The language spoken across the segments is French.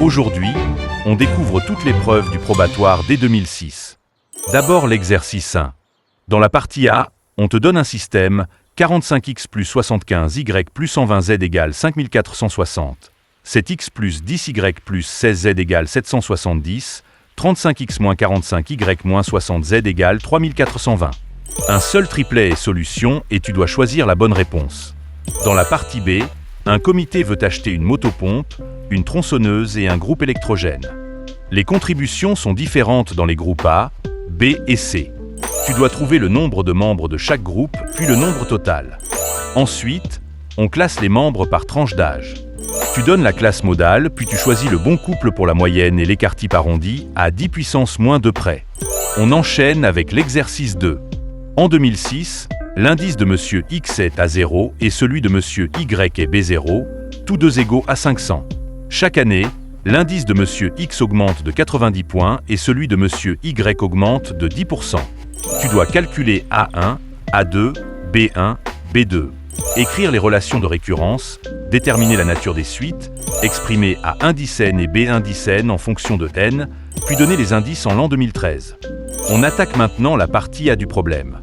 Aujourd'hui, on découvre toutes les preuves du probatoire dès 2006. D'abord l'exercice 1. Dans la partie A, on te donne un système 45x plus 75y plus 120z égale 5460, 7x plus 10y plus 16z égale 770, 35x moins 45y moins 60z égale 3420. Un seul triplet est solution et tu dois choisir la bonne réponse. Dans la partie B, un comité veut acheter une motopompe, une tronçonneuse et un groupe électrogène. Les contributions sont différentes dans les groupes A, B et C. Tu dois trouver le nombre de membres de chaque groupe, puis le nombre total. Ensuite, on classe les membres par tranche d'âge. Tu donnes la classe modale, puis tu choisis le bon couple pour la moyenne et l'écart type arrondi à 10 puissance moins 2 près. On enchaîne avec l'exercice 2. En 2006, l'indice de Monsieur X est à 0 et celui de Monsieur Y est B0, tous deux égaux à 500. Chaque année, l'indice de Monsieur X augmente de 90 points et celui de Monsieur Y augmente de 10%. Tu dois calculer A1, A2, B1, B2. Écrire les relations de récurrence, déterminer la nature des suites, exprimer A1 10 n et B1 10 n en fonction de n, puis donner les indices en l'an 2013. On attaque maintenant la partie A du problème.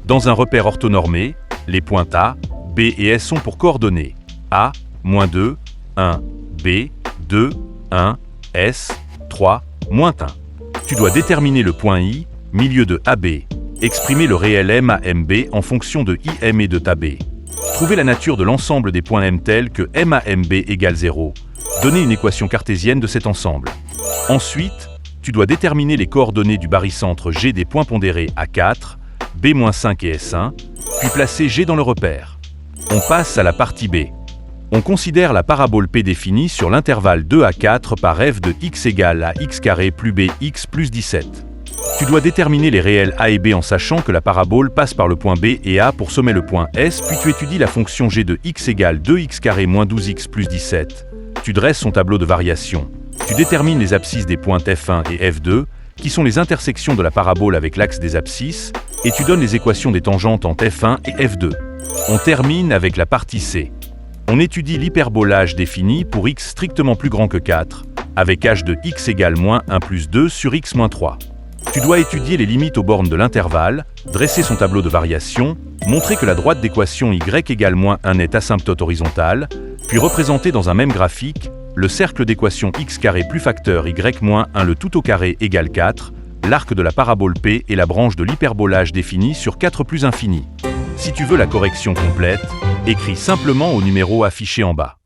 Dans un repère orthonormé, les points A, B et S sont pour coordonnées A, -2, 1, B, 2, 1, S, 3, -1. Tu dois déterminer le point I, milieu de AB, exprimer le réel M à MB en fonction de IM et de TAB. Trouver la nature de l'ensemble des points M tels que M à MB égale 0. Donner une équation cartésienne de cet ensemble. Ensuite, tu dois déterminer les coordonnées du barycentre G des points pondérés A4, B-5 et S1, puis placer G dans le repère. On passe à la partie B. On considère la parabole P définie sur l'intervalle 2 à 4 par f de x égale à x carré plus bx plus 17. Tu dois déterminer les réels a et b en sachant que la parabole passe par le point B et A pour sommer le point S, puis tu étudies la fonction g de x égale 2x carré moins 12x plus 17. Tu dresses son tableau de variation. Tu détermines les abscisses des points F1 et F2, qui sont les intersections de la parabole avec l'axe des abscisses, et tu donnes les équations des tangentes entre F1 et F2. On termine avec la partie C. On étudie l'hyperbolage défini pour x strictement plus grand que 4, avec h de x égale moins 1 plus 2 sur x moins 3. Tu dois étudier les limites aux bornes de l'intervalle, dresser son tableau de variation, montrer que la droite d'équation y égale moins 1 est asymptote horizontale, puis représenter dans un même graphique le cercle d'équation x carré plus facteur y moins 1 le tout au carré égale 4, l'arc de la parabole P et la branche de l'hyperbolage définie sur 4 plus infini. Si tu veux la correction complète, écris simplement au numéro affiché en bas.